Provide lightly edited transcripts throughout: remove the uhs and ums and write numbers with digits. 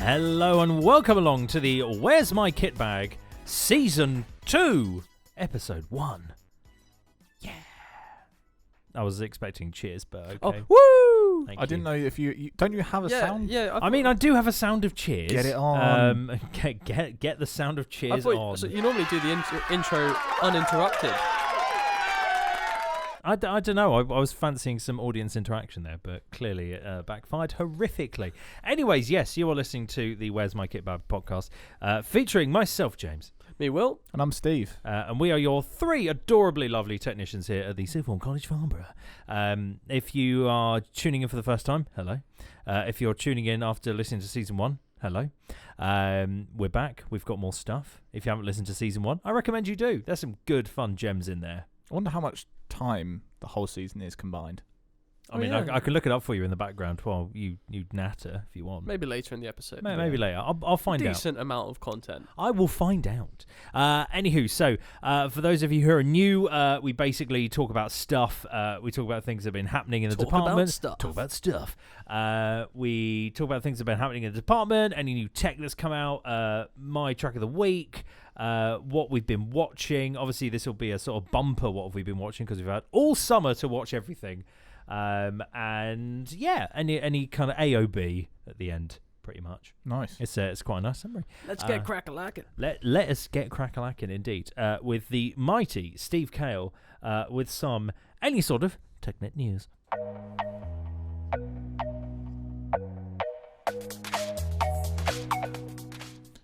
Hello and welcome along to the Where's My KitBag Season 2, Episode 1. Yeah. I was expecting cheers, but okay. Oh, woo! Thank I you. didn't know if you don't you have a sound? Yeah, I mean, I do have a sound of cheers. Get it on. Get the sound of cheers on. So you normally do the intro uninterrupted. I don't know. I was fancying some audience interaction there, but clearly it backfired horrifically. Anyways, yes, you are listening to the Where's My KitBag podcast, featuring myself, James. Me, Will. And I'm Steve. And we are your three adorably lovely technicians here at the Sixth Form College, Farnborough. If you are tuning in for the first time, hello. If you're tuning in after listening to Season 1, hello. We're back. We've got more stuff. If you haven't listened to Season 1, I recommend you do. There's some good, fun gems in there. I wonder how much time the whole season is combined. I mean, I can look it up for you in the background while you natter if you want. Maybe later in the episode. Maybe later. I'll find out. Decent amount of content. I will find out. Anywho, so for those of you who are new, we basically talk about stuff. We talk about things that have been happening in the department. Talk about stuff. We talk about things that have been happening in the department, any new tech that's come out, my track of the week, what we've been watching. Obviously, this will be a sort of bumper, what have we been watching, because we've had all summer to watch everything. And yeah, any kind of AOB at the end, pretty much. Nice. It's quite a nice summary. Let's get crack-a-lackin'. Let us get crack-a-lackin' indeed. With the mighty Steve Kale, with any sort of TechNet news.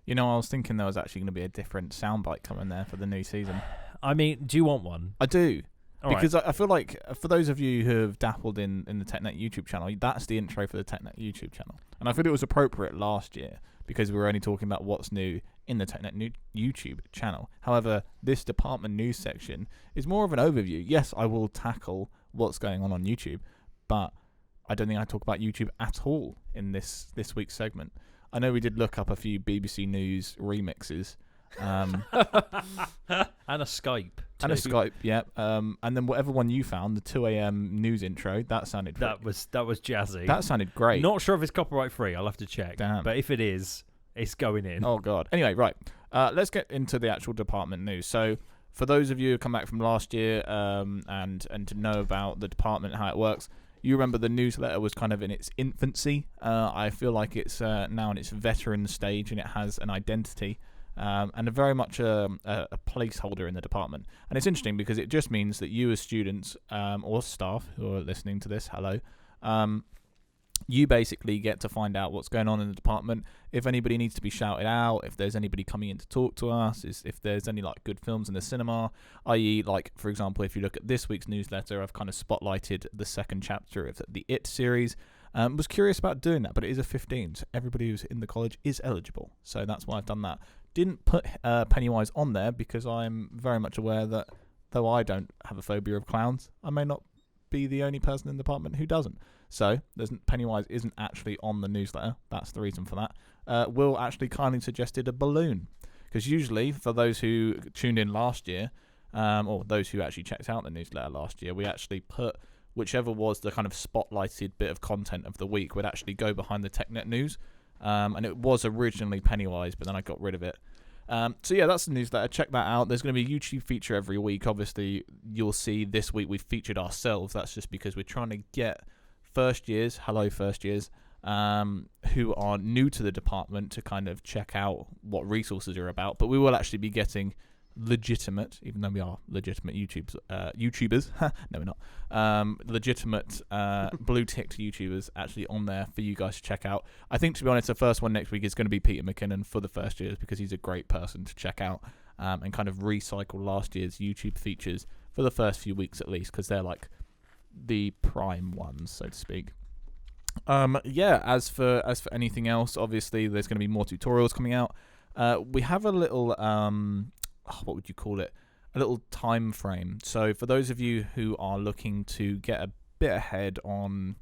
You know, I was thinking there was actually going to be a different soundbite coming there for the new season. I mean, do you want one? I do. All because right. I feel like for those of you who have dabbled in the TechNet YouTube channel, that's the intro for the TechNet YouTube channel. And I feel it was appropriate last year because we were only talking about what's new in the TechNet YouTube channel. However, this department news section is more of an overview. Yes, I will tackle what's going on YouTube, but I don't think I talk about YouTube at all in this week's segment. I know we did look up a few BBC News remixes. And a Skype. And a Skype, yeah. And then whatever one you found, the 2 a.m. news intro, that sounded... That was jazzy. That sounded great. Not sure if it's copyright free. I'll have to check. Damn. But if it is, it's going in. Oh, God. Anyway, right. Let's get into the actual department news. So, for those of you who come back from last year and to know about the department, how it works, you remember the newsletter was kind of in its infancy. I feel like it's now in its veteran stage and it has an identity. And very much a placeholder in the department. And it's interesting because it just means that you as students or staff who are listening to this, hello, you basically get to find out what's going on in the department. If anybody needs to be shouted out, if there's anybody coming in to talk to us, if there's any like good films in the cinema, i.e. like, for example, if you look at this week's newsletter, I've kind of spotlighted the second chapter of the It series. Was curious about doing that, but it is a 15, so everybody who's in the college is eligible. So that's why I've done that. Didn't put Pennywise on there because I'm very much aware that though I don't have a phobia of clowns, I may not be the only person in the department who doesn't. So Pennywise isn't actually on the newsletter. That's the reason for that. Will actually kindly suggested a balloon because usually for those who tuned in last year or those who actually checked out the newsletter last year, we actually put whichever was the kind of spotlighted bit of content of the week would actually go behind the TechNet news. And it was originally Pennywise, but then I got rid of it. So yeah, that's the newsletter. Check that out. There's going to be a YouTube feature every week. Obviously, you'll see this week we've featured ourselves. That's just because we're trying to get first years, who are new to the department to kind of check out what resources are about. But we will actually be getting legitimate, even though we are legitimate YouTubers. No, we're not. Legitimate blue-ticked YouTubers actually on there for you guys to check out. I think, to be honest, the first one next week is going to be Peter McKinnon for the first years because he's a great person to check out and kind of recycle last year's YouTube features for the first few weeks at least because they're like the prime ones, so to speak. Yeah, as for anything else, obviously there's going to be more tutorials coming out. We have a little... what would you call it? A little time frame. So for those of you who are looking to get a bit ahead on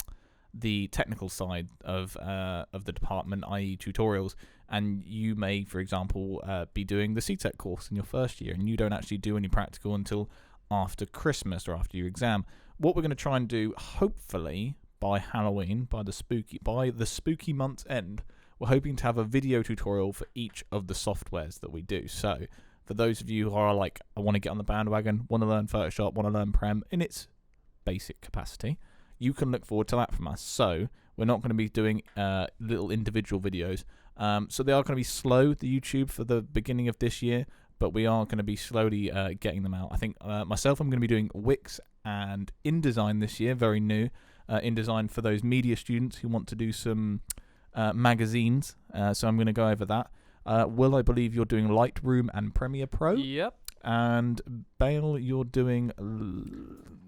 the technical side of the department, i.e. tutorials, and you may, for example, be doing the CTEC course in your first year, and you don't actually do any practical until after Christmas or after your exam. What we're going to try and do, hopefully by Halloween, by the spooky month's end, we're hoping to have a video tutorial for each of the softwares that we do. So for those of you who are like, I want to get on the bandwagon, want to learn Photoshop, want to learn Prem in its basic capacity, you can look forward to that from us. So we're not going to be doing little individual videos. So they are going to be slow, the YouTube, for the beginning of this year, but we are going to be slowly getting them out. I think myself, I'm going to be doing Wix and InDesign this year, very new. InDesign for those media students who want to do some magazines. So I'm going to go over that. Will, I believe you're doing Lightroom and Premiere Pro. Yep. And Bale, you're doing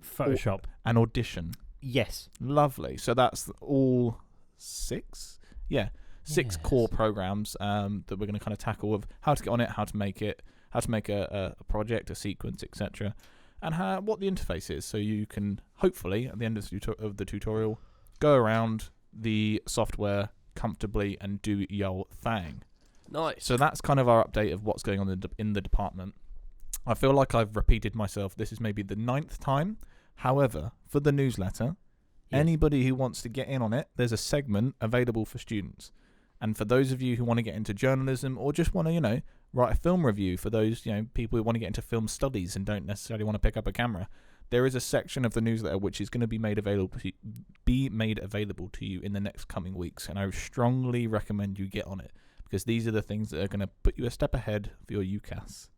Photoshop and Audition. Yes. Lovely. So that's all 6? Yeah. 6 core programs that we're going to kind of tackle of how to get on it, how to make it, how to make a project, a sequence, etc. And what the interface is. So you can hopefully, at the end of the tutorial, go around the software comfortably and do your thing. Nice. So that's kind of our update of what's going on in the department. I feel like I've repeated myself. This is maybe the 9th time. However, for the newsletter, anybody who wants to get in on it, there's a segment available for students. And for those of you who want to get into journalism or just want to, write a film review, for those, people who want to get into film studies and don't necessarily want to pick up a camera, there is a section of the newsletter which is going to be made available to you in the next coming weeks. And I strongly recommend you get on it, because these are the things that are going to put you a step ahead for your UCAS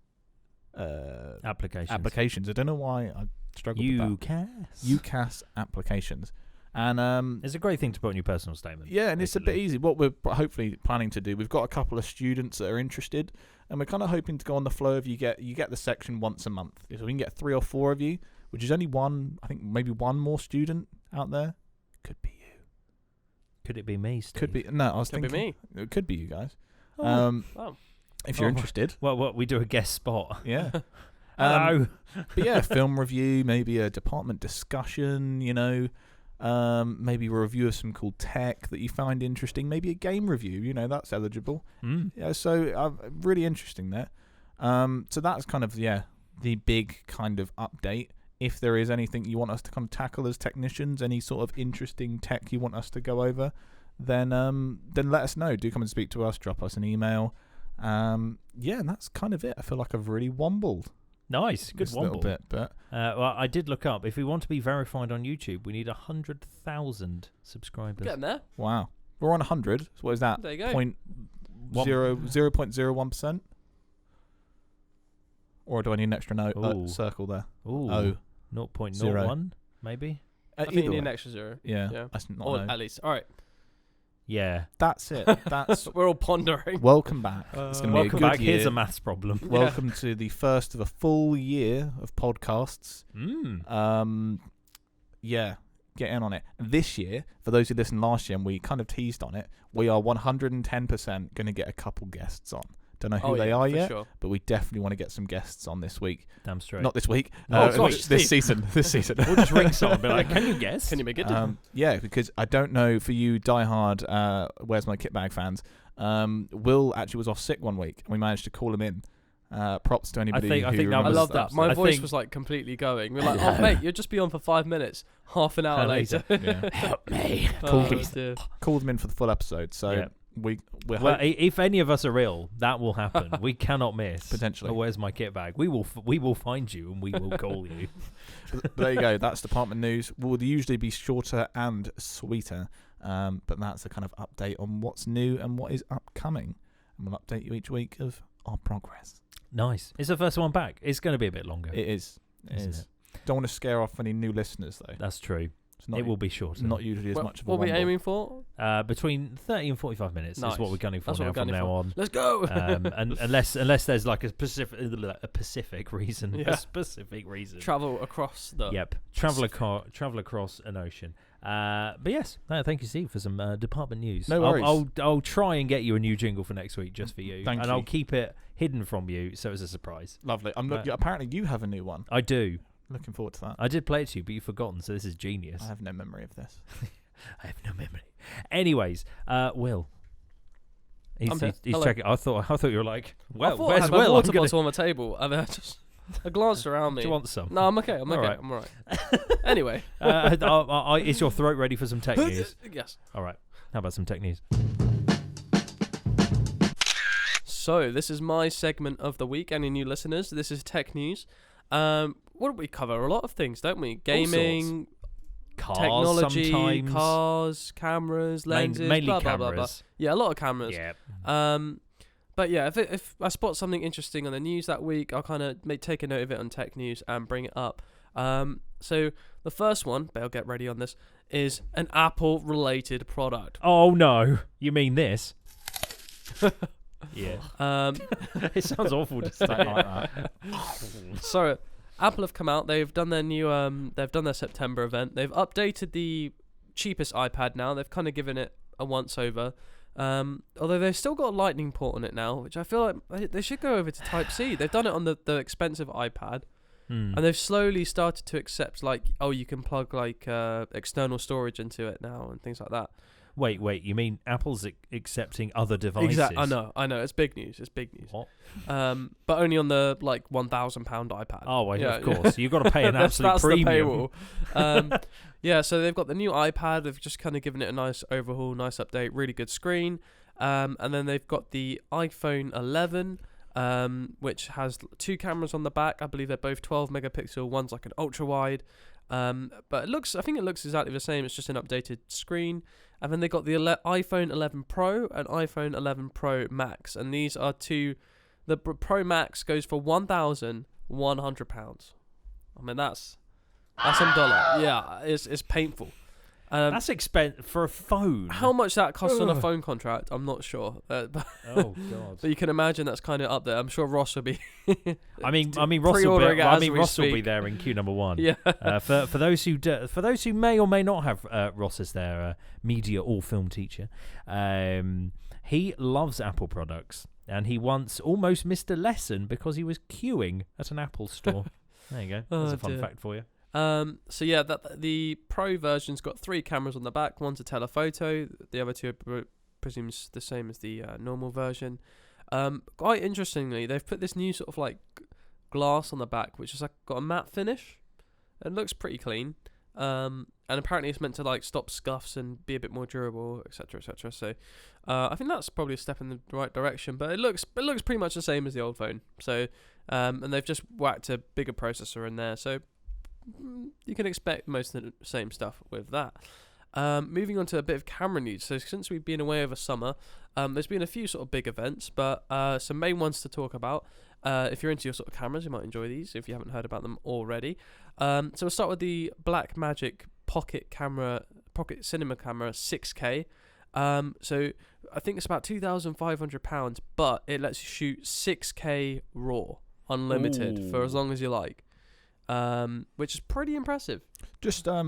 applications. I don't know why I struggle with that. UCAS applications. And it's a great thing to put on your personal statement. Yeah, and it's a bit easy. What we're hopefully planning to do, we've got a couple of students that are interested, and we're kind of hoping to go on the flow of you get the section once a month. If we can get 3 or 4 of you, which is only one, I think maybe one more student out there, could be you. Could it be me, Steve? Could be. No, I was Could thinking. be me. It could be you guys. Oh. If you're interested. Well, we do a guest spot. Yeah. Hello. But yeah, film review, maybe a department discussion, maybe a review of some cool tech that you find interesting, maybe a game review, that's eligible. Yeah, so really interesting there. So that's kind of, the big kind of update. If there is anything you want us to kind of tackle as technicians, any sort of interesting tech you want us to go over, then let us know. Do come and speak to us, drop us an email. And that's kind of it. I feel like I've really wombled. Nice, good womble. a little bit, but well, I did look up. If we want to be verified on YouTube, we need 100,000 subscribers. Getting there. Wow, we're on 100. So what is that? There you go. 0.01%? Or do I need an extra circle there? Ooh, 0.01 maybe. I think you need an extra 0. Yeah. That's not or at least. All right. Yeah, that's it. That's we're all pondering. Welcome back. It's going to be a good back. year. Here's a maths problem. Welcome to the first of a full year of podcasts. Get in on it. This year, for those who listened last year, and we kind of teased on it, we are 110% going to get a couple guests on. Don't know who they are yet, but we definitely want to get some guests on this week. Damn straight. Not this week. Gosh, this season. This season. We'll just ring someone and be like, can you guess? Can you make it? Yeah, because I don't know for you diehard Where's My KitBag fans, Will actually was off sick one week, and we managed to call him in. Props to anybody I think I love that. My voice think was like completely going. We're like, oh mate, you'll just be on for 5 minutes. Half an hour later. Help me. Called him in for the full episode. So if any of us are ill, that will happen. We cannot miss. Potentially. Where's my kit bag? We will find you and we will call you. But there you go. That's department news. Will usually be shorter and sweeter, but that's a kind of update on what's new and what is upcoming, and we'll update you each week of our progress. Nice. It's the first one back. It's going to be a bit longer. It is. Don't want to scare off any new listeners though. That's true. It will be shorter. Not usually as much of a What are we womble. Aiming for? Between 30 and 45 minutes is what we're gunning for from now on. Let's go. And unless there's like a specific reason. Yeah. A specific reason. Travel across the... Yep. Travel across an ocean. But yes, thank you, Steve, for some department news. No worries. I'll try and get you a new jingle for next week just for you. Thank you. I'll keep it hidden from you so it's a surprise. Lovely. Apparently you have a new one. I do. Looking forward to that. I did play it to you, but you've forgotten, so this is genius. I have no memory of this. I have no memory. Anyways, Will. He's checking. I thought you were like, well, where's I Will? water bottle on the table, and I glanced around me. Do you want some? No, I'm okay. I'm all right. Anyway, is your throat ready for some tech news? Yes. All right. How about some tech news? So this is my segment of the week. Any new listeners? This is tech news. What do we cover? A lot of things, don't we? Gaming, cars, technology, sometimes. cars, cameras, lenses, mainly blah, blah, cameras. blah, blah. Yeah, a lot of cameras. Yeah. But yeah, if I spot something interesting on the news that week, I'll kind of take a note of it on tech news and bring it up. So the first one, but I'll get ready on this, is an Apple-related product. Oh no, you mean this? Yeah. It sounds awful to say Don't like that. So Apple have come out. They've done their new. They've done their September event. They've updated the cheapest iPad now. They've kind of given it a once over. Although they've still got a Lightning port on it now, which I feel like they should go over to Type-C. They've done it on the expensive iPad, and they've slowly started to accept you can plug external storage into it now and things like that. Wait, you mean Apple's accepting other devices? Exactly. I know. It's big news. What? But only on the £1,000 iPad. Oh, well, of course. You've got to pay an absolute premium. The paywall. Yeah, so they've got the new iPad. They've just kind of given it a nice overhaul, nice update, really good screen. And then they've got the iPhone 11, which has 2 cameras on the back. I believe they're both 12 megapixel. One's like an ultra wide. But I think it looks exactly the same. It's just an updated screen. And then they got the iPhone 11 Pro and iPhone 11 Pro Max. And these are two. The Pro Max goes for £1,100. I mean, that's some dollar. Yeah, it's painful. That's expensive for a phone. How much that costs on a phone contract, I'm not sure. Oh God! But you can imagine that's kind of up there. I'm sure Ross will be. I mean, Ross will be there in queue number 1. Yeah. For those who may or may not have Ross as their media or film teacher, he loves Apple products, and he once almost missed a lesson because he was queuing at an Apple store. There you go. That's a fun fact for you. So yeah, the Pro version's got 3 cameras on the back. One's a telephoto. The other 2 are presumes the same as the normal version. Quite interestingly, they've put this new sort of glass on the back, which is got a matte finish. It looks pretty clean. And apparently it's meant to stop scuffs and be a bit more durable, etc., etc. So I think that's probably a step in the right direction. But it looks pretty much the same as the old phone. So and they've just whacked a bigger processor in there. So you can expect most of the same stuff with that. Moving on to a bit of camera news. So since we've been away over summer, there's been a few sort of big events, but some main ones to talk about. If you're into your sort of cameras, you might enjoy these if you haven't heard about them already. So we'll start with the Blackmagic Pocket Cinema Camera 6K. So I think it's about £2,500, but it lets you shoot 6K RAW, unlimited, for as long as you like. Which is pretty impressive. Just I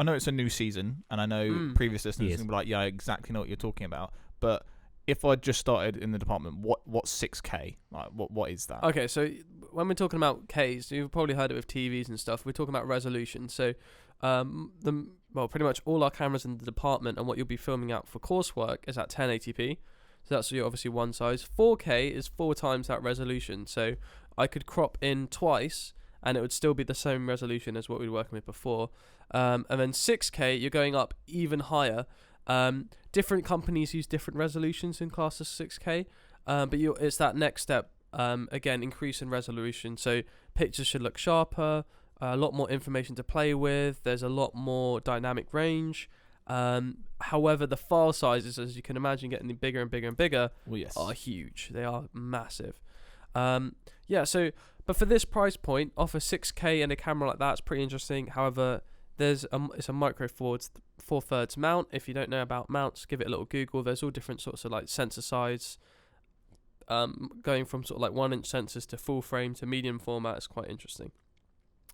know it's a new season, and I know previous listeners can be like, yeah, I exactly know what you're talking about. But if I just started in the department, what's 6K? What is that? Okay, so when we're talking about Ks, you've probably heard it with TVs and stuff. We're talking about resolution. So pretty much all our cameras in the department and what you'll be filming out for coursework is at 1080p. So that's obviously one size. 4K is 4 times that resolution. So I could crop in twice, and it would still be the same resolution as what we were working with before. And then 6K, you're going up even higher. Different companies use different resolutions in class of 6K, but it's that next step, again, increase in resolution. So pictures should look sharper, a lot more information to play with, there's a lot more dynamic range. However, the file sizes, as you can imagine, getting bigger and bigger and bigger, are huge. They are massive. But for this price point, offer 6K and a camera like that is pretty interesting. However, it's a Micro Four Thirds mount. If you don't know about mounts, give it a little Google. There's all different sorts of sensor size, going from sort of 1-inch sensors to full frame to medium format. It's quite interesting.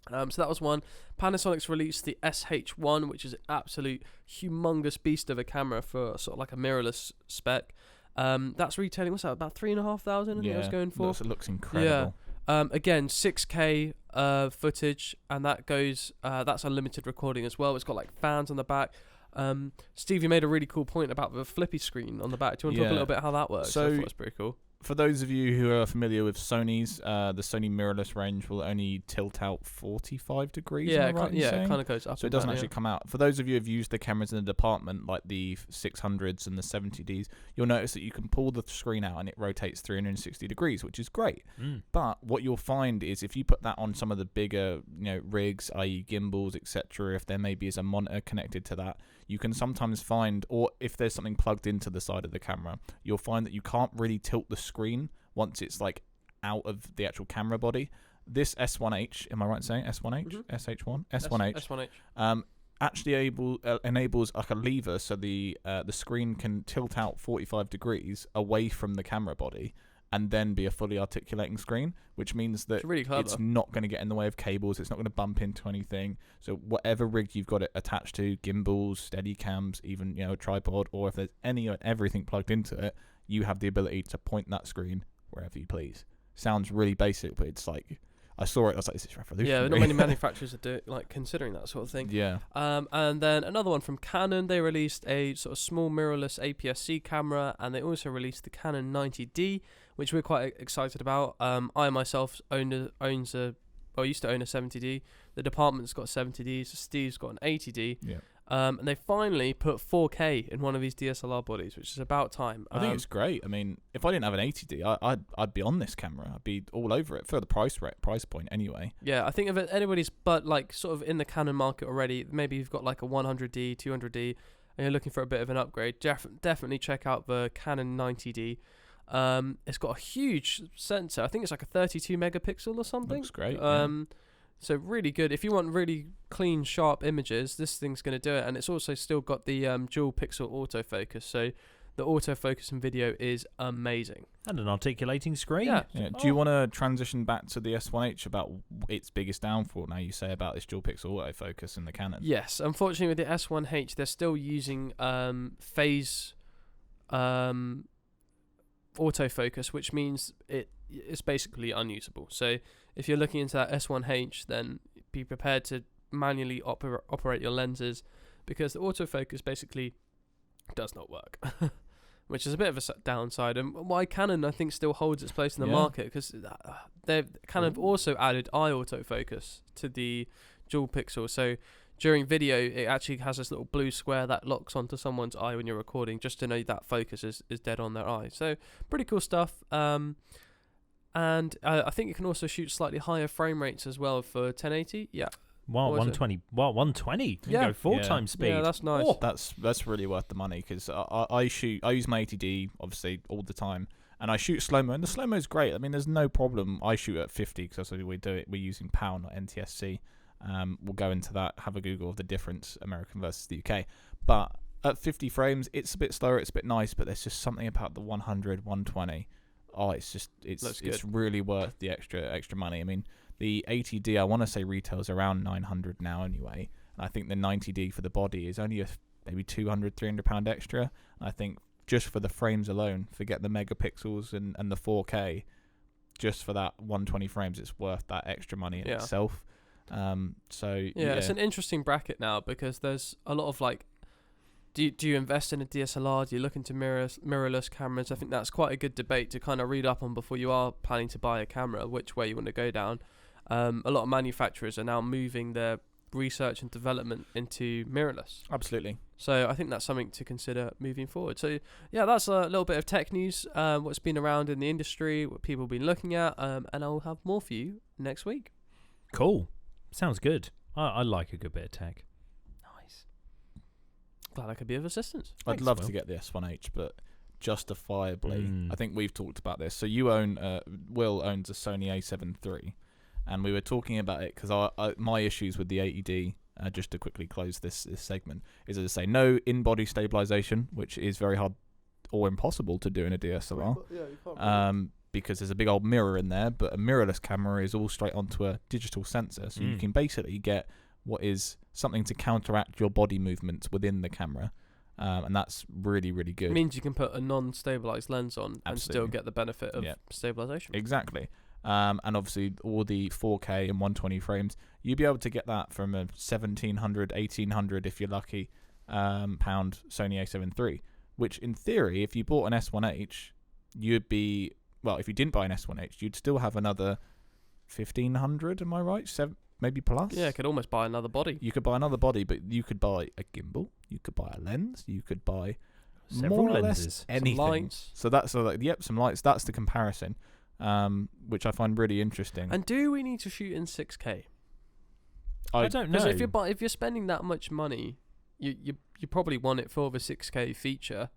So that was one. Panasonic's released the SH1, which is an absolute humongous beast of a camera for sort of a mirrorless spec. That's retailing, what's that, about 3,500 I think I was going for. It looks incredible. Yeah. Again, 6K footage, and that goes. That's unlimited recording as well. It's got fans on the back. Steve, you made a really cool point about the flippy screen on the back. Do you want to talk a little bit how that works? So I thought it was pretty cool. for those of you who are familiar with Sony's, the Sony mirrorless range will only tilt out 45 degrees. Yeah, am I right in it saying? kind of goes up. So it doesn't actually come out. For those of you who've used the cameras in the department, like the 600s and the 70Ds, you'll notice that you can pull the screen out and it rotates 360 degrees, which is great. But what you'll find is if you put that on some of the bigger, rigs, i.e. gimbals, etc., if there maybe is a monitor connected to that, you can sometimes find, or if there's something plugged into the side of the camera, you'll find that you can't really tilt the screen once it's like out of the actual camera body. This S1H, am I right in saying S1H? Mm-hmm. SH1? S1H. S1H. Actually enables like a lever so the screen can tilt out 45 degrees away from the camera body and then be a fully articulating screen, which means that it's not going to get in the way of cables, it's not going to bump into anything. So whatever rig you've got it attached to, gimbals, steady cams, even a tripod, or if there's everything plugged into it, you have the ability to point that screen wherever you please. Sounds really basic, but it's like, I saw it, I was like, this is revolutionary. Yeah, not many manufacturers are considering that sort of thing. Yeah. And then another one from Canon, they released a sort of small mirrorless APS-C camera, and they also released the Canon 90D, which we're quite excited about. I myself used to own a 70D. The department's got 70Ds. Steve's got an 80D. Yeah. And they finally put 4K in one of these DSLR bodies, which is about time. I think it's great. I mean, if I didn't have an 80D, I'd be on this camera. I'd be all over it for the price point anyway. Yeah, I think if anybody's sort of in the Canon market already, maybe you've got like a 100D, 200D, and you're looking for a bit of an upgrade, definitely check out the Canon 90D. It's got a huge sensor. I think it's like a 32 megapixel or something. Looks great. So really good. If you want really clean, sharp images, this thing's going to do it. And it's also still got the dual pixel autofocus. So the autofocus in video is amazing. And an articulating screen. Yeah. Do you want to transition back to the S1H about its biggest downfall now you say about this dual pixel autofocus in the Canon? Yes. Unfortunately, with the S1H, they're still using phase autofocus, which means it's basically unusable. So if you're looking into that S1H, then be prepared to manually operate your lenses, because the autofocus basically does not work, which is a bit of a downside. And why Canon, I think, still holds its place in the market, because they've kind of also added eye autofocus to the dual pixel. So during video, it actually has this little blue square that locks onto someone's eye when you're recording, just to know that focus is dead on their eye. So pretty cool stuff. And I think you can also shoot slightly higher frame rates as well for 1080. Yeah. Wow, 120. Wow, 120. You can go 4 times speed. Yeah, that's nice. Oh, that's really worth the money, because I use my 80D obviously all the time, and I shoot slow mo, and the slow mo is great. I mean, there's no problem. I shoot at 50 because that's what we do it. We're using PAL, not NTSC. We'll go into that. Have a Google of the difference, American versus the UK. But at 50 frames, it's a bit slower. It's a bit nice, but there's just something about the 100, 120. Oh, it's really worth the extra money. I mean, the 80D, I want to say retails around 900 now anyway. And I think the 90D for the body is only maybe 200, 300 pound extra. And I think just for the frames alone, forget the megapixels and the 4K, just for that 120 frames, it's worth that extra money in itself. It's an interesting bracket now, because there's a lot of do you invest in a DSLR? Do you look into mirrorless cameras? I think that's quite a good debate to kind of read up on before you are planning to buy a camera, which way you want to go down. A lot of manufacturers are now moving their research and development into mirrorless. Absolutely. So I think that's something to consider moving forward. So yeah, that's a little bit of tech news, what's been around in the industry, what people have been looking at, and I'll have more for you next week. Cool. Sounds good. I like a good bit of tech. Nice. Glad I could be of assistance. I'd love to get the S1H, but justifiably, I think we've talked about this. So you Will owns a Sony A7 III, and we were talking about it because my issues with the 80D, just to quickly close this segment, is, as I say, no in-body stabilization, which is very hard or impossible to do in a DSLR. Yeah, you can't because there's a big old mirror in there, but a mirrorless camera is all straight onto a digital sensor, so you can basically get what is something to counteract your body movements within the camera, and that's really, really good. It means you can put a non-stabilized lens on and still get the benefit of stabilization. Exactly. And obviously all the 4K and 120 frames, you'd be able to get that from a 1700, 1800 if you're lucky, pound Sony A7 III, which in theory, if you bought an S1H, you'd be well, if you didn't buy an S1H, you'd still have another 1,500. Am I right? Maybe plus. Yeah, could almost buy another body. You could buy another body, but you could buy a gimbal. You could buy a lens. You could buy several more or lenses, less anything. Some lights. So that's some lights. That's the comparison, which I find really interesting. And do we need to shoot in 6K? I don't know. Because if you're spending that much money, you probably want it for the 6K feature.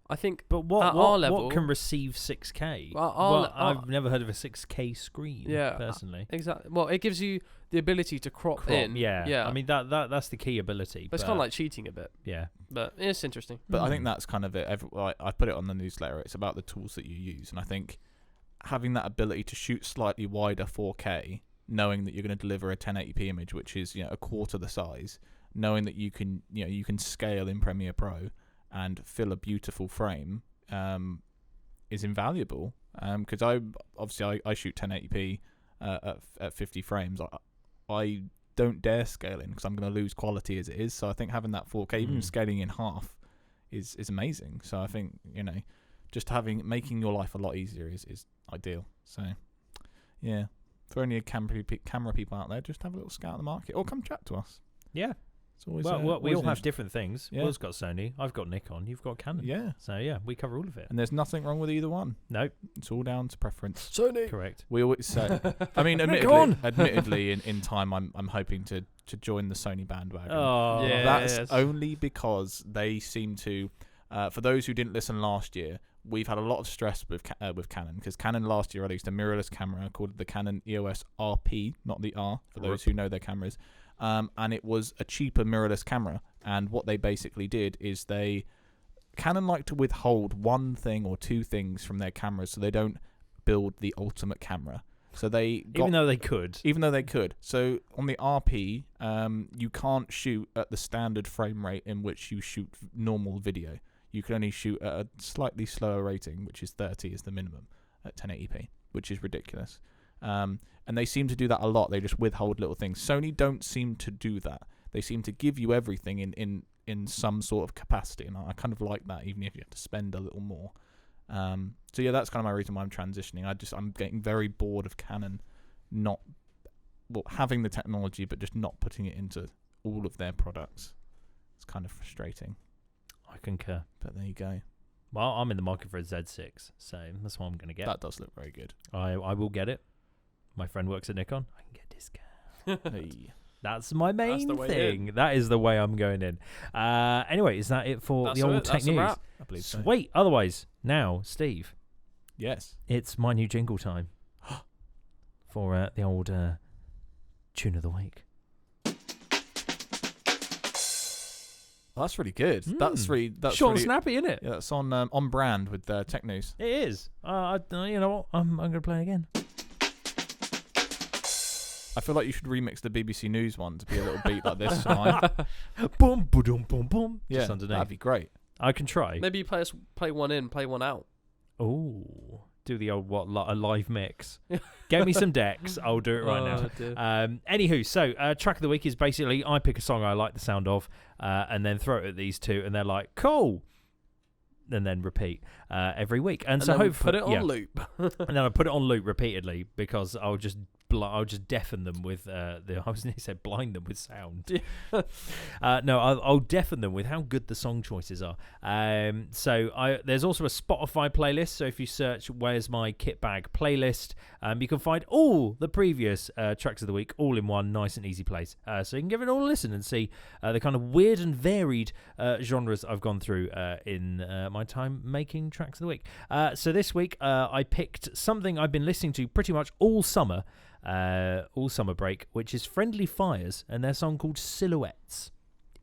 I think. But at our level, what can receive 6K? I've never heard of a 6K screen. Yeah, personally. Exactly. Well, it gives you the ability to crop in. Yeah. I mean that's the key ability. But it's kind of like cheating a bit. Yeah. But it's interesting. But I think that's kind of it. I put it on the newsletter. It's about the tools that you use, and I think having that ability to shoot slightly wider 4K, knowing that you're going to deliver a 1080p image, which is a quarter the size, knowing that you can scale in Premiere Pro and fill a beautiful frame, is invaluable. Because I shoot 1080p at 50 frames. I don't dare scale in because I'm going to lose quality as it is. So I think having that 4K, even scaling in half, is amazing. So I think just making your life a lot easier is ideal. So yeah, for any camera people out there, just have a little scout of the market or come chat to us. Yeah. It's always, we all have different things. Yeah. Will's got Sony, I've got Nikon, you've got Canon. Yeah. So yeah, we cover all of it. And there's nothing wrong with either one. Nope. It's all down to preference. Sony. Correct. We always say. I mean, admittedly, in time, I'm hoping to join the Sony bandwagon. Oh, yeah. That's only because they seem to. For those who didn't listen last year, we've had a lot of stress with Canon because Canon last year released a mirrorless camera called the Canon EOS RP, not the R, for those who know their cameras. And it was a cheaper mirrorless camera. And what they basically did is Canon like to withhold one thing or two things from their cameras so they don't build the ultimate camera. So even though they could. So on the RP, you can't shoot at the standard frame rate in which you shoot normal video. You can only shoot at a slightly slower rating, which is 30 is the minimum at 1080p, which is ridiculous. And they seem to do that a lot. They just withhold little things. Sony don't seem to do that. They seem to give you everything in some sort of capacity, and I kind of like that, even if you have to spend a little more. So yeah, that's kind of my reason why I'm transitioning. I'm getting very bored of Canon having the technology but just not putting it into all of their products. It's kind of frustrating. I concur. But there you go. Well, I'm in the market for a Z6, so that's what I'm going to get. That does look very good. I will get it. My friend works at Nikon. I can get a discount. Hey. That's my main thing. In. That is the way I'm going in. Anyway, is that it for the old tech news? I believe so. Sweet. Otherwise, now, Steve. Yes. It's my new jingle time for the old tune of the week. Well, that's really good. That's short really and snappy, isn't it? Yeah, that's on brand with tech news. It is. You know what? I'm going to play again. I feel like you should remix the BBC News one to be a little beat like this tonight. Boom, boom, boom, boom. Yeah, just underneath. that'd be great. I can try. Maybe you play one in, play one out. Oh, do the old a live mix. Get me some decks. I'll do it right now. Anywho, so track of the week is basically I pick a song I like the sound of, and then throw it at these two, and they're like, cool. And then repeat every week, and so hopefully put it on loop. And then I put it on loop repeatedly because I'll just deafen them with I was going to say blind them with sound. No, I'll deafen them with how good the song choices are. So there's also a Spotify playlist. So if you search "Where's My KitBag" playlist, you can find all the previous tracks of the week all in one nice and easy place. So you can give it all a listen and see the kind of weird and varied genres I've gone through in my time making tracks of the week. So this week I picked something I've been listening to pretty much all summer break, which is Friendly Fires and their song called Silhouettes.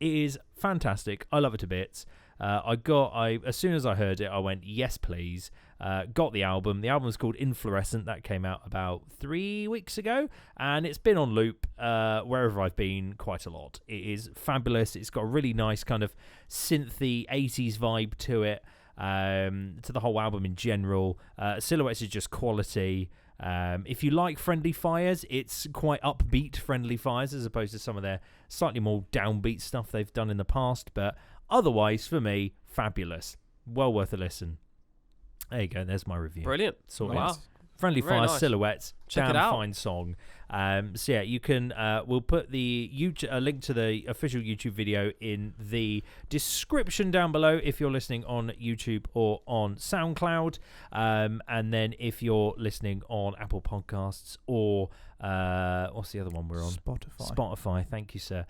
It is fantastic. I love it to bits. As soon as I heard it, I went, yes, please. Got the album. The album's called Inflorescent. That came out about 3 weeks ago, and it's been on loop wherever I've been quite a lot. It is fabulous. It's got a really nice kind of synthy 80s vibe to it, to the whole album in general. Silhouettes is just quality. If you like Friendly Fires, it's quite upbeat Friendly Fires as opposed to some of their slightly more downbeat stuff they've done in the past, but otherwise for me, fabulous. Well worth a listen. There you go. There's my review. Brilliant. Sorted. Wow. Friendly Very Fire nice. Silhouettes. Check it damn out. fine song. So yeah, you can. We'll put the a link to the official YouTube video in the description down below if you're listening on YouTube or on SoundCloud. And then if you're listening on Apple Podcasts or what's the other one we're on? Spotify. Thank you, sir.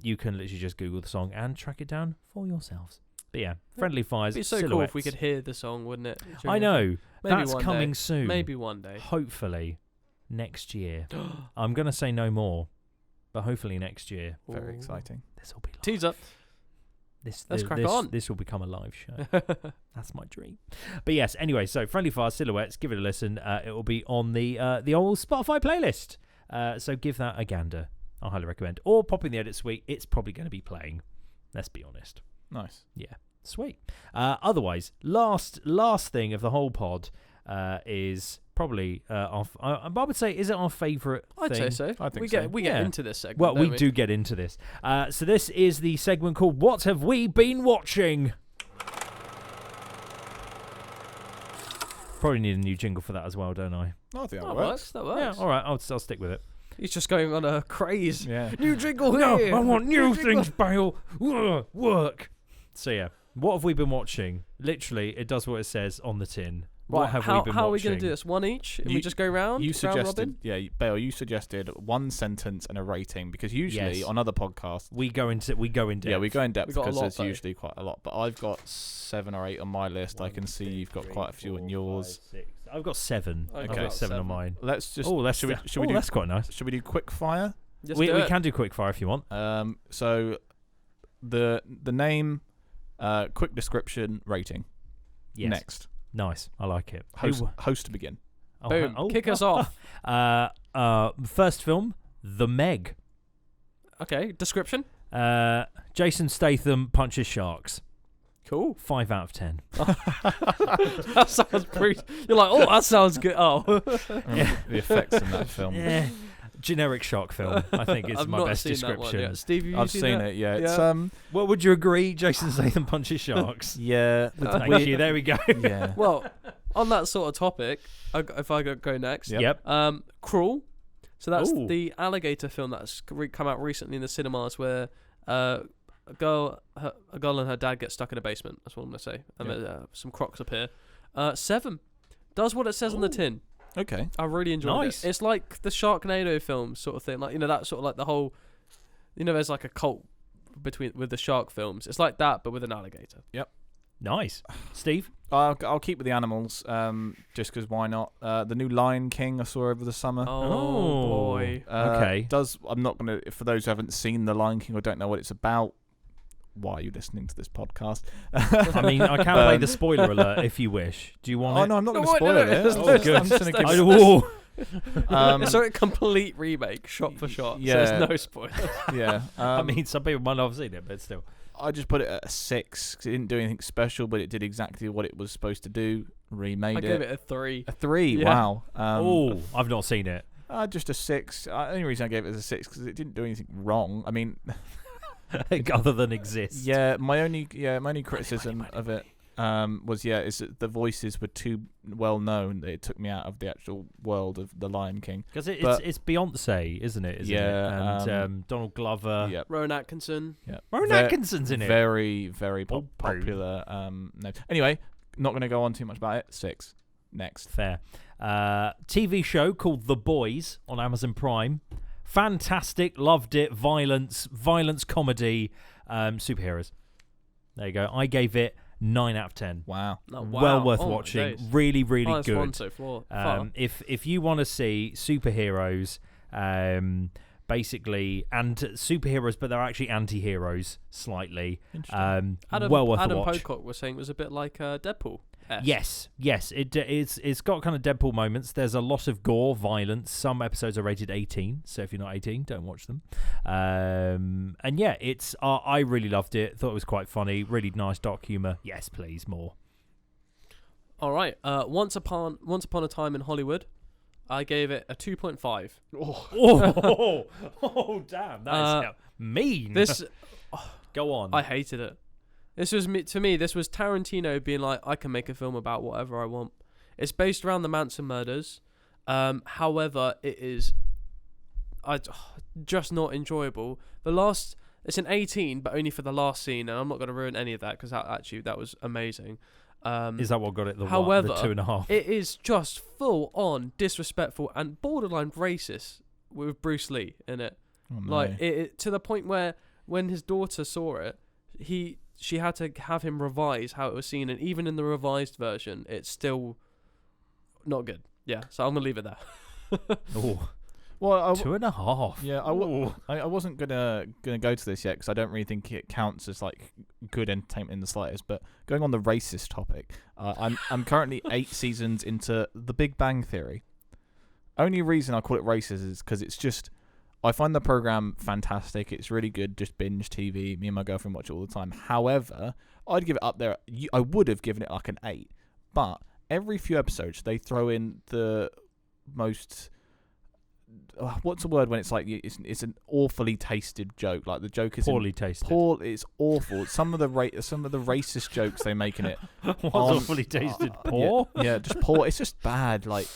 You can literally just Google the song and track it down for yourselves. But yeah, Friendly Fire's It'd be so Silhouettes. cool if we could hear the song, wouldn't it? I know. Maybe That's one coming day. soon. Maybe one day. Hopefully next year. I'm going to say no more, but hopefully next year. Very Ooh. exciting. This will be live. Tease up. Let's crack on. This will become a live show. That's my dream. But yes, anyway, so Friendly Fire Silhouettes, give it a listen. It will be on the old Spotify playlist. So give that a gander. I highly recommend. Or pop in the edit suite. It's probably going to be playing. Let's be honest. Nice. Yeah. Sweet. Otherwise, last thing of the whole pod is probably I would say, is it our favourite thing? I'd say so. I think We get Yeah. into this segment. Well, don't we do get into this. So this is the segment called What Have We Been Watching? Probably need a new jingle for that as well, don't I? I think that That works. works. That works. Yeah, all right, I'll stick with it. He's just going on a craze. Yeah. New jingle No, here. I want new jingle. things, Bale. Work. So yeah, what have we been watching? Literally, it does what it says on the tin. What Right, have how, we been how are we watching? going to do this? One each? You- we just go round? You round suggested, robin? Bale. You suggested one sentence and a rating because usually Yes. on other podcasts, We go in depth. yeah, we go in depth We got a because lot, there's though. usually quite a lot. But I've got 7 or 8 on my list. I can see you've got quite a few on yours. I've got 7. I've Okay. got 7 on mine. Let's just. Oh, should we do? that's quite nice. Should we do quick fire? Just We do it. can do quick fire if you want. So the name, quick description, rating. Yes. Next, Nice. I like it. host to begin. Oh, Boom. Kick us off. First film, The Meg. Okay, description? Jason Statham punches sharks. Cool. 5 out of 10. That sounds pretty... You're like, oh, that sounds good. Oh. Yeah. The effects in that film. Yeah. Generic shark film, I think is I've my not best seen that one description. yet. Steve, have you I've seen that? it. Yeah, it's Yeah. Well, would you agree? Jason Statham punches sharks. yeah. Thank you. There we go. Yeah. Well, on that sort of topic, if I go next, Yep. Yep. Cruel. So that's Ooh. the alligator film that's come out recently in the cinemas, where a girl and her dad get stuck in a basement. That's what I'm gonna say. And some crocs appear. 7 does what it says on the tin. Okay. I really enjoyed Nice. it. It's like the Sharknado film sort of thing, like that sort of like the whole, there's like a cult with the shark films. It's like that, but with an alligator. Nice. Steve? I'll keep with the animals, just because why not? The new Lion King I saw over the summer. Oh boy. Okay. I'm not gonna. For those who haven't seen the Lion King or don't know what it's about, why are you listening to this podcast? I mean, I can play the spoiler alert if you wish. Do you want Oh it? no, I'm not No, going to no, spoil no, it. there's Oh, no- good. I'm just going to give. Oh. So a complete remake, shot for shot. Yeah. So there's no spoilers. Yeah. I mean, some people might not have seen it, but still. I just put it at a 6 because it didn't do anything special, but it did exactly what it was supposed to do. Remade I gave it a 3. a 3. Yeah. Wow. Oh, I've not seen it. Just a 6. The only reason I gave it as a 6 because it didn't do anything wrong. I mean, Other than exist. yeah. My only criticism of it was is that the voices were too well known that it took me out of the actual world of the Lion King. Because But- it's Beyonce, isn't it? Yeah, And Donald Glover. Yep. Rowan Atkinson. Yep. Rowan Ve- Atkinson's in it. Very, very Oh, popular. No. Anyway, not going to go on too much about it. 6. Next. Fair. TV show called The Boys on Amazon Prime. Fantastic. Loved it. Violence comedy, superheroes. There you go. I gave it 9 out of 10. Wow. Oh, Well wow. worth Oh, my watching. days. Really, really Highest one good. so far. If you want to see superheroes, basically, and superheroes, but they're actually anti-heroes slightly. Adam Well worth a watch. Pocock was saying it was a bit like Deadpool. Yes, it's got kind of Deadpool moments. There's a lot of gore, violence. Some episodes are rated 18, so if you're not 18, don't watch them. And yeah, it's I really loved it. Thought it was quite funny. Really nice dark humor. Yes, please, more. All right. Once upon a time in Hollywood, I gave it a 2.5. Oh, damn, that's mean. This Go on. I hated it. To me, this was Tarantino being like, I can make a film about whatever I want. It's based around the Manson murders. However, it is just not enjoyable. It's an 18, but only for the last scene, and I'm not going to ruin any of that because that was amazing. Is that what got it? However, the 2.5? It is just full on disrespectful and borderline racist with Bruce Lee in it. Oh, no. Like it to the point where when his daughter saw it, she had to have him revise how it was seen, and even in the revised version, it's still not good. Yeah, so I'm gonna leave it there. Oh. Well, 2.5. Yeah, I wasn't gonna go to this yet because I don't really think it counts as like good entertainment in the slightest. But going on the racist topic, I'm currently 8 seasons into The Big Bang Theory. Only reason I call it racist is because it's just I find the program fantastic. It's really good. Just binge TV. Me and my girlfriend watch it all the time. However, I'd give it up there. I would have given it like an 8, but every few episodes they throw in the most. What's the word when it's like it's an awfully tasted joke? Like the joke is poorly tasted. It's awful. Some of the racist jokes they make in it. What's awfully tasted? Poor. Yeah, just poor. It's just bad. Like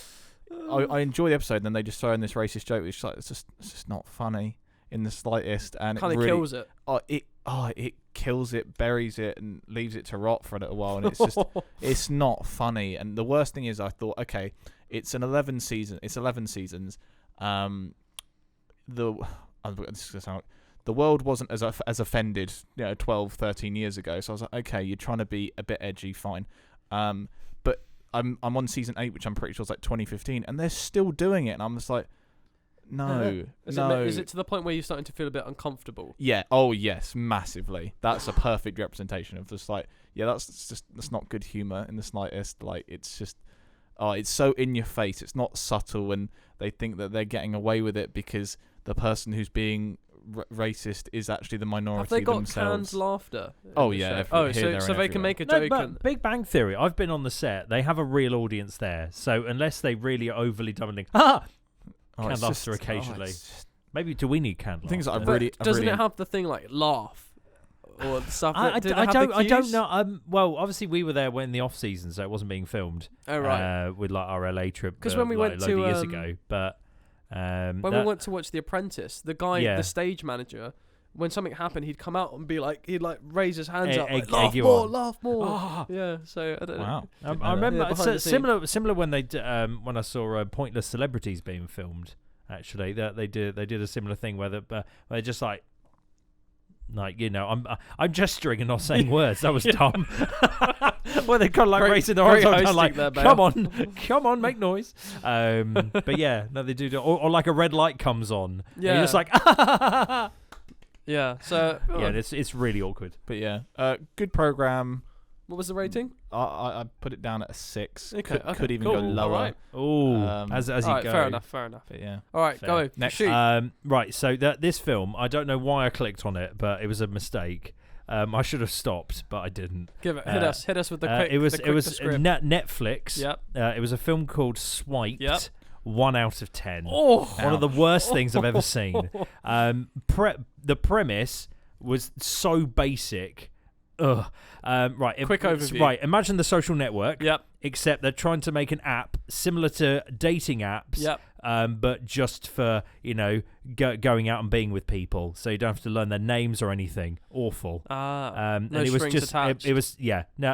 I enjoy the episode, and then they just throw in this racist joke. It's like it's just not funny in the slightest, and kind of really, kills it. It kills it, buries it, and leaves it to rot for a little while, and it's just it's not funny. And the worst thing is, I thought, okay, it's 11 seasons. The world wasn't as offended 12 13 years ago, so I was like, okay, you're trying to be a bit edgy, fine, but I'm on season 8, which I'm pretty sure is like 2015, and they're still doing it, and I'm just like, no. Is it to the point where you're starting to feel a bit uncomfortable? Yeah. Oh yes, massively. That's a perfect representation of just like, yeah, that's not good humor in the slightest. Like it's just it's so in your face. It's not subtle, and they think that they're getting away with it because the person who's being racist is actually the minority themselves. Have they got canned laughter? Oh yeah. So they can make a joke. But Big Bang Theory, I've been on the set. They have a real audience there. So unless they really are overly doubling, canned laughter occasionally. Maybe do we need canned laughter? Things that doesn't it have the thing like laugh? Or the stuff I don't know. Well, obviously we were there when the off season, so it wasn't being filmed. Oh right. With like our LA trip, because when we went to years ago, but when we went to watch The Apprentice, the guy, the stage manager, when something happened, he'd come out and be like, he'd like raise his hands up, like, laugh more. Oh. Yeah. So I don't know. I remember similar when they when I saw Pointless Celebrities being filmed. Actually, that they did a similar thing where they're just like I'm gesturing and not saying words. That was dumb. Well, they kind of like raising their arms up, like, come on, make noise. But yeah, no, they do. Or like a red light comes on. Yeah, and you're just like, yeah. So yeah, it's really awkward. But yeah, good program. What was the rating? I put it down at a 6. Okay, could even go lower. Right. Oh, as you go. Fair enough. But yeah. All right, go next. Shoot. Right. So this film, I don't know why I clicked on it, but it was a mistake. I should have stopped, but I didn't. Hit us with the quick. It was Netflix. Yep. It was a film called Swiped. Yep. 1 out of 10. Oh, one of the worst things I've ever seen. The premise was so basic. Ugh. Right. Quick overview. Right. Imagine The Social Network. Yep. Except they're trying to make an app similar to dating apps. Yep. But just for going out and being with people, so you don't have to learn their names or anything. Awful. No and it was just attached. it was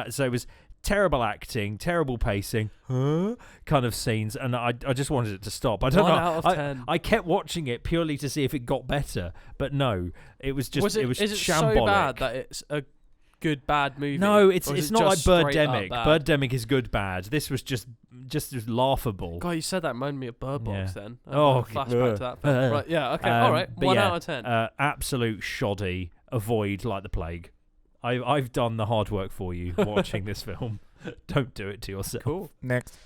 so it was terrible acting, terrible pacing, kind of scenes, and I just wanted it to stop. I don't know. 1 out of 10. I kept watching it purely to see if it got better, but no, it was just is it shambolic. so bad that it's a good bad movie? No, it's not like Birdemic. Bad? Birdemic is good bad. This was just laughable. God, you said that reminded me of Bird Box then. Flashback to that film. Right, yeah, okay, all right. 1 out of 10. Absolute shoddy. Avoid like the plague. I've done the hard work for you watching this film. Don't do it to yourself. Cool. Next.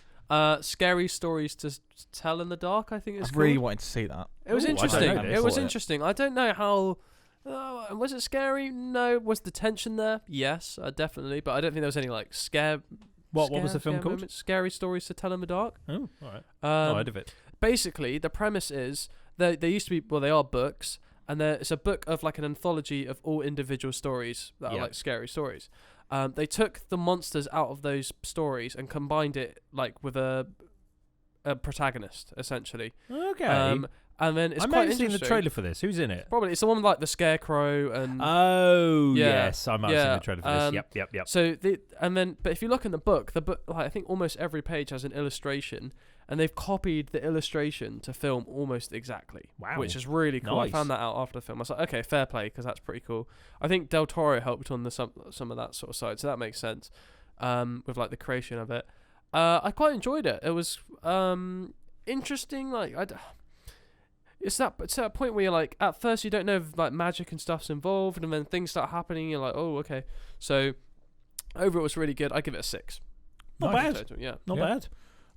Scary Stories to Tell in the Dark, I think it's called. I really wanted to see that. It was interesting. It was interesting. I don't know how... was it scary? No. Was the tension there? Yes, definitely. But I don't think there was any like scare. What was the film called? Moments. Scary Stories to Tell in the Dark. Oh, all right. No, I heard of it. Basically, the premise is they used to be. Well, they are books, and it's a book of like an anthology of all individual stories that are like scary stories. They took the monsters out of those stories and combined it like with a protagonist essentially. Okay. And then it's I quite might have seen interesting. the trailer for this. Who's in it? Probably it's the one with like the scarecrow and. Oh yes, I might have seen the trailer for this. Yep. So but if you look in the book, like, I think almost every page has an illustration, and they've copied the illustration to film almost exactly. Wow, which is really cool. Nice. I found that out after the film. I was like, okay, fair play, because that's pretty cool. I think Del Toro helped on some of that sort of side, so that makes sense. With like the creation of it, I quite enjoyed it. It was interesting. Like it's that point where you're like, at first you don't know if like magic and stuff's involved, and then things start happening. You're like, oh, okay. So overall, it was really good. I give it a 6. Not bad. Total, yeah, Not bad.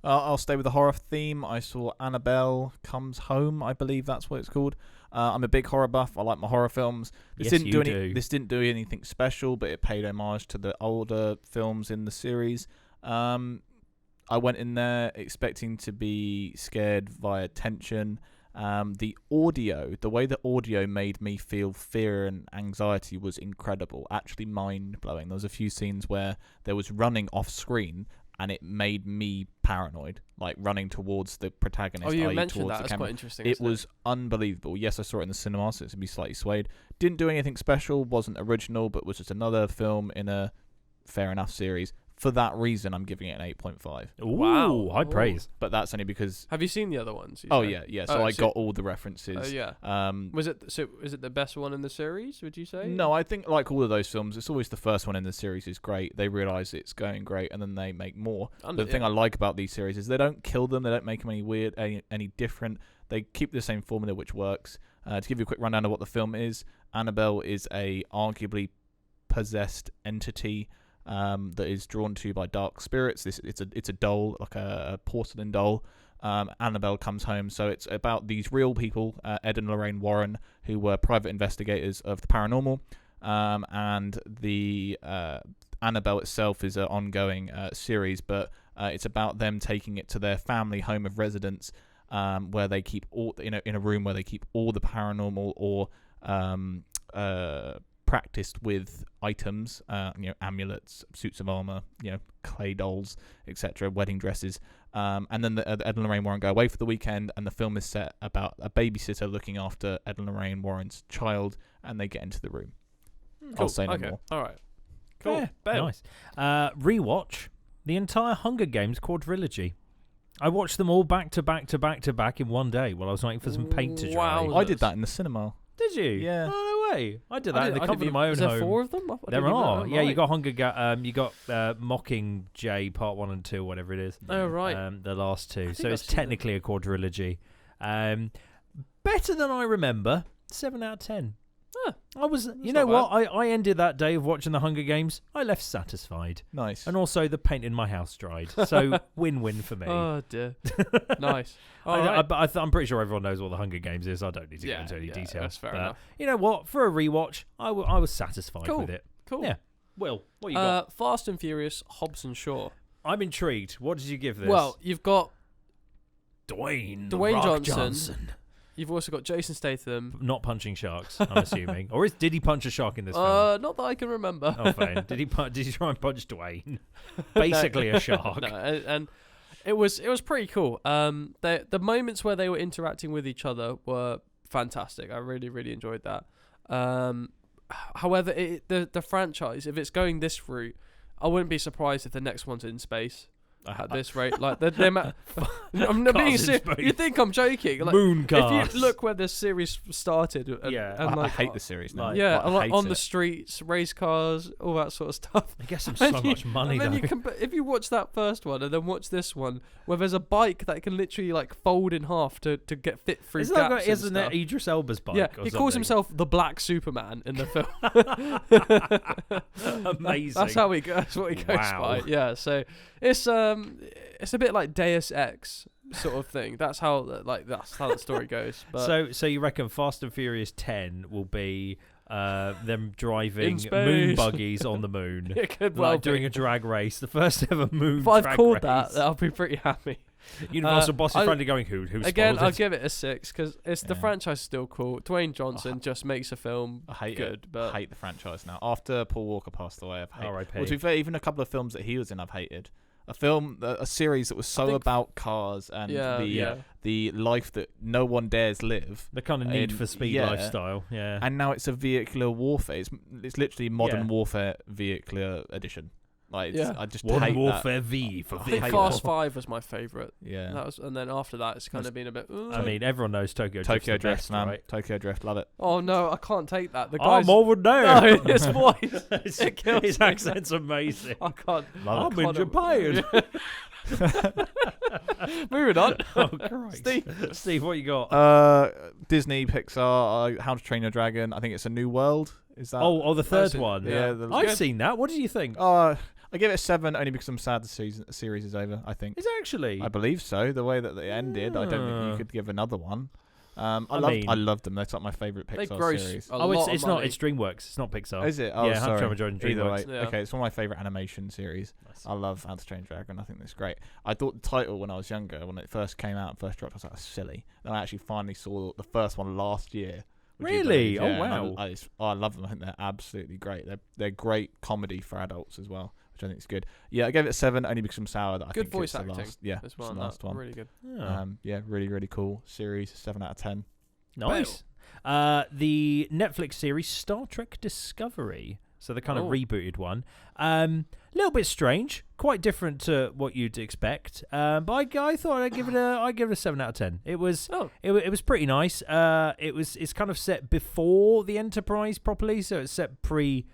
I'll stay with the horror theme. I saw Annabelle Comes Home. I believe that's what it's called. I'm a big horror buff. I like my horror films. This didn't do anything special, but it paid homage to the older films in the series. I went in there expecting to be scared via tension. The way the audio made me feel fear and anxiety was incredible, actually mind-blowing. There was a few scenes where there was running off screen, and it made me paranoid, like running towards the protagonist. Oh, you mentioned towards that. the That's camera. quite interesting. It was unbelievable. Yes, I saw it in the cinema, so it's going to be slightly swayed. Didn't do anything special, wasn't original, but was just another film in a fair enough series. For that reason, I'm giving it an 8.5. Ooh, wow, high praise. But that's only because... Have you seen the other ones? Yeah. So I got all the references. Yeah. Is it the best one in the series, would you say? No, I think like all of those films, it's always the first one in the series is great. They realise it's going great, and then they make more. The thing I like about these series is they don't kill them. They don't make them any weird, any different. They keep the same formula, which works. To give you a quick rundown of what the film is, Annabelle is a arguably possessed entity that is drawn to by dark spirits. It's a doll, like a porcelain doll. Annabelle comes home, so it's about these real people, Ed and Lorraine Warren, who were private investigators of the paranormal, and the Annabelle itself is an ongoing series, but it's about them taking it to their family home of residence, where they keep all in a room where they keep all the paranormal or practiced with items, amulets, suits of armor, clay dolls, etc., wedding dresses, and then Ed and Lorraine Warren go away for the weekend, and the film is set about a babysitter looking after Ed and Lorraine Warren's child, and they get into the room. Cool. I'll say no more. All right. Cool. Yeah, nice. Rewatch the entire Hunger Games quadrilogy. I watched them all back to back to back to back in one day while I was waiting for some paint to dry. Wow. I did that in the cinema. Did you? Yeah. Oh, no way. I did that in the comfort of my own home. Is there 4 of them? There are. Yeah, you got you got Mockingjay Part 1 and 2, whatever it is. Oh, right. The last 2. So it's technically a quadrilogy. Better than I remember. 7 out of 10. I was, you know what? I ended that day of watching the Hunger Games. I left satisfied. Nice. And also the paint in my house dried. So win-win for me. Oh dear. Nice. I'm pretty sure everyone knows what the Hunger Games is. I don't need to go into any details. That's fair enough. You know what? For a rewatch, I was satisfied with it. Cool. Yeah. Will, what you got? Fast and Furious, Hobbs and Shaw. I'm intrigued. What did you give this? Well, you've got Dwayne Johnson. You've also got Jason Statham. Not punching sharks, I'm assuming. Or did he punch a shark in this film? Not that I can remember. Oh, fine. Did he try and punch Dwayne? Basically a shark. No, and it was pretty cool. The moments where they were interacting with each other were fantastic. I really, really enjoyed that. However, the franchise, if it's going this route, I wouldn't be surprised if the next one's in space. At this rate, like I'm not being serious. You think I'm joking? Like, Mooncast. If you look where this series started, I hate the series now. Like on the streets, race cars, all that sort of stuff. I guess I'm so much money. And then if you watch that first one and then watch this one, where there's a bike that can literally like fold in half to get fit through gaps. Isn't it Idris Elba's bike? Yeah, he calls himself the Black Superman in the film. Amazing. That's how he goes. That's what he goes by. Yeah, so it's a bit like Deus Ex sort of thing. That's how the story goes. But so you reckon Fast and Furious 10 will be them driving In space. moon buggies on the moon. It could Like well doing be. a drag race, the first ever moon If I've drag called race. that, I'll be pretty happy. Universal boss is I- friendly going, who Again, spoiled I'll it? give it a 6 because the Yeah. franchise is still cool. Dwayne Johnson just makes a film I hate good, it. but I hate the franchise now. After Paul Walker passed away, I've hated. R.I.P. Well, to be fair, even a couple of films that he was in, I've hated. A series that was so think- about cars and the life that no one dares live. The kind of Need for Speed yeah. lifestyle, yeah. And now it's a vehicular warfare. It's literally Modern Yeah. Warfare vehicular edition. Like, Yeah. I just Modern hate Warfare V for I think hate Fast that. 5 was my favourite. Yeah. That was, and then after that, it's kind of been a bit. I mean, everyone knows Tokyo Drift's Tokyo the Drift, best, man. right? Tokyo Drift, love it. oh no, I can't take that. The guy's I'm over there. no, his voice. It kills His me. accent's amazing. I can't. Love I'm in Japan. Moving on. Oh, Christ. Steve, what you got? Disney, Pixar, How to Train Your Dragon. I think it's A New World. Is that? Oh, the third it. one. yeah. I've seen that. What did you think? I give it a 7 only because I'm sad the series is over. I think. Is it actually? I believe so. The way that they ended, I don't think you could give another one. I love them. That's like my favorite They Pixar gross series. a Oh, lot it's of not. money. It's DreamWorks. It's not Pixar. Is it? Oh, yeah, How to sorry. Train Your Dragon, Either way. DreamWorks. Yeah. Okay, it's one of my favorite animation series. Nice. I love How to Train Your Dragon. I think that's great. I thought the title when I was younger, when it first came out and first dropped, I was like, that's silly. Then I actually finally saw the first one last year. Would you Really? believe? Oh, Yeah, and wow. I love them. I think they're absolutely great. They're great comedy for adults as well, which I think is good. Yeah, I gave it a 7 only because I'm sour that I Good think voice it's the acting last. Yeah, as it's well. the last one. Really good. Yeah, really, really cool series. 7 out of 10. Nice. The Netflix series Star Trek Discovery. So the kind of rebooted one. A little bit strange, quite different to what you'd expect. But I thought I'd give it a 7 out of 10. It was it was pretty nice. It's kind of set before the Enterprise properly, so it's set pre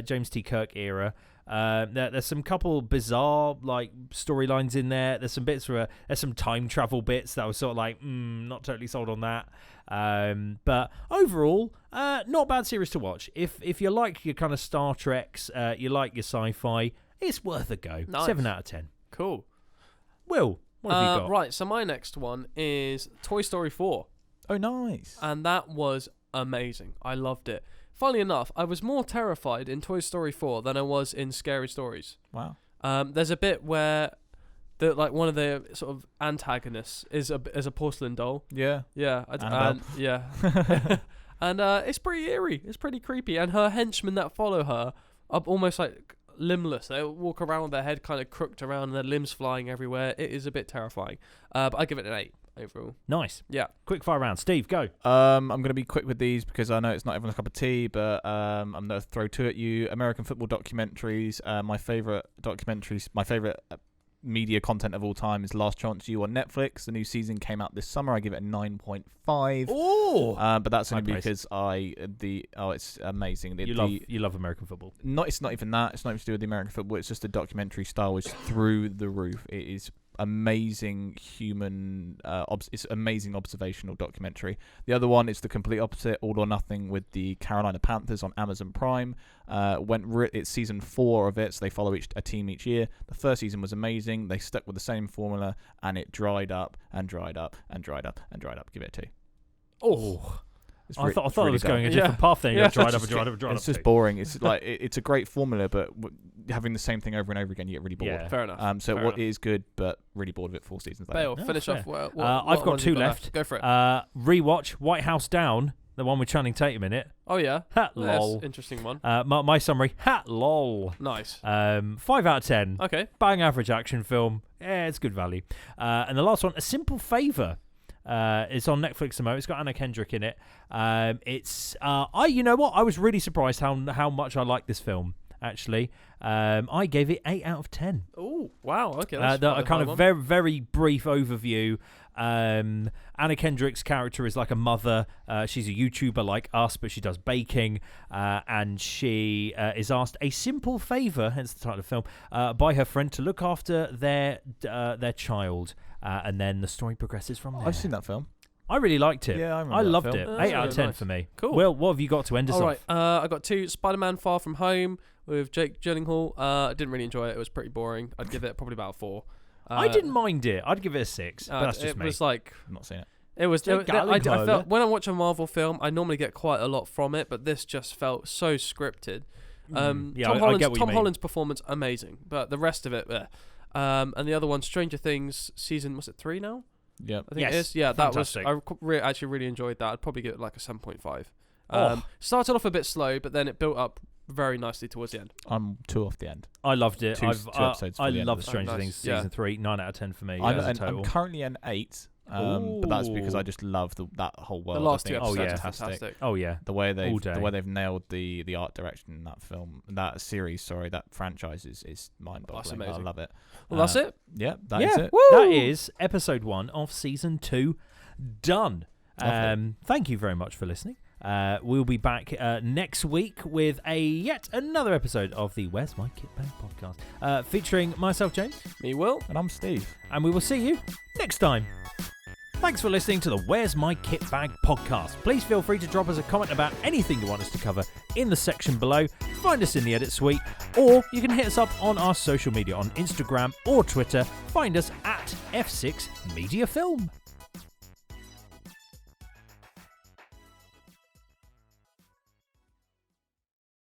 James T. Kirk era. There's some couple bizarre like storylines in there. There's some bits where there's some time travel bits that I was sort of like, not totally sold on that. But overall, not a bad series to watch. If you like your kind of Star Treks, you like your sci-fi, it's worth a go. Nice. 7 out of 10. Cool. Will, what have you got? Right, so my next one is Toy Story 4. Oh, nice. And that was amazing. I loved it. Funnily enough, I was more terrified in Toy Story 4 than I was in Scary Stories. Wow. There's a bit where one of the sort of antagonists is a porcelain doll. Yeah. Yeah. Yeah. And it's pretty eerie. It's pretty creepy. And her henchmen that follow her are almost like limbless. They walk around with their head kind of crooked around and their limbs flying everywhere. It is a bit terrifying. But I give it an 8 overall. Nice. Yeah. Quick fire round. Steve, go. I'm going to be quick with these because I know it's not everyone's cup of tea, but I'm going to throw 2 at you. American football documentaries. My favourite documentaries, my favourite media content of all time is Last Chance U on Netflix. The new season came out this summer. I give it a 9.5. Oh, but that's only high praise. because it's amazing. you love American football. It's not even that. It's not even to do with the American football. It's just the documentary style, which is through the roof. It is amazing it's amazing observational documentary. The other one is the complete opposite, All or Nothing with the Carolina Panthers on Amazon Prime. It's season 4 of it, so they follow a team each year. The first season was amazing. They stuck with the same formula, and it dried up and dried up and dried up and dried up. Give it a 2. Oh, I thought really it was dumb. going a different path then. Yeah. Dried up and dried up and dried up. It's just boring. It's like it's a great formula, but having the same thing over and over again, you get really bored. Yeah. Fair enough. It is good, but really bored of it 4 seasons later. Bale, No, finish fair. off. What I've got ones 2 you left. Go for it. Rewatch White House Down, the one with Channing Tatum in it. Oh, yeah. Ha, Yes, lol. interesting one. My summary. Ha, lol. Nice. 5 out of 10. Okay. Bang average action film. Yeah, it's good value. And the last one, A Simple Favor. It's on Netflix at the moment. It's got Anna Kendrick in it. You know what? I was really surprised how much I like this film. Actually, I gave it 8 out of 10. Oh, wow. Okay. That's A quite kind high of one. very, very brief overview. Anna Kendrick's character is like a mother. She's a YouTuber like us, but she does baking. And she is asked a simple favor, hence the title of the film, by her friend to look after their child. And then the story progresses from there. I've seen that film. I really liked it. Yeah, I remember I that loved film. it. Oh, 8 out of 10 nice. for me. Cool. Will, what have you got to end us All off? right. I got 2. Spider-Man Far From Home with Jake Gyllenhaal. I didn't really enjoy it. It was pretty boring. I'd give it probably about a 4. I didn't mind it. I'd give it a 6, but that's just it me. was like I've not seen it. It was. I felt when I watch a Marvel film, I normally get quite a lot from it, but this just felt so scripted. Tom Holland's performance amazing, but the rest of it, and the other one, Stranger Things season, was it 3 now? Yeah, I think it is. Yeah, fantastic. that was. I actually really enjoyed that. I'd probably give it like a 7.5. Started off a bit slow, but then it built up very nicely towards the end. I'm 2 off the end. I loved it. Two episodes. I love Stranger Things season 3. 9 out of 10 for me. I'm currently an 8. But that's because I just love that whole world. The last 2 episodes are fantastic. Oh yeah, the way they've nailed the art direction in that film, that series. Sorry, that franchise is mind-boggling. I love it. Well, that's it. Yeah, that is it. Woo! That is episode 1 of season 2 done. Thank you very much for listening. We'll be back next week with yet another episode of the Where's My KitBag podcast, featuring myself, James, me, Will, and I'm Steve, and we will see you next time. Thanks for listening to the Where's My KitBag podcast. Please feel free to drop us a comment about anything you want us to cover in the section below. Find us in the edit suite, or you can hit us up on our social media on Instagram or Twitter. Find us at F6 Media Film.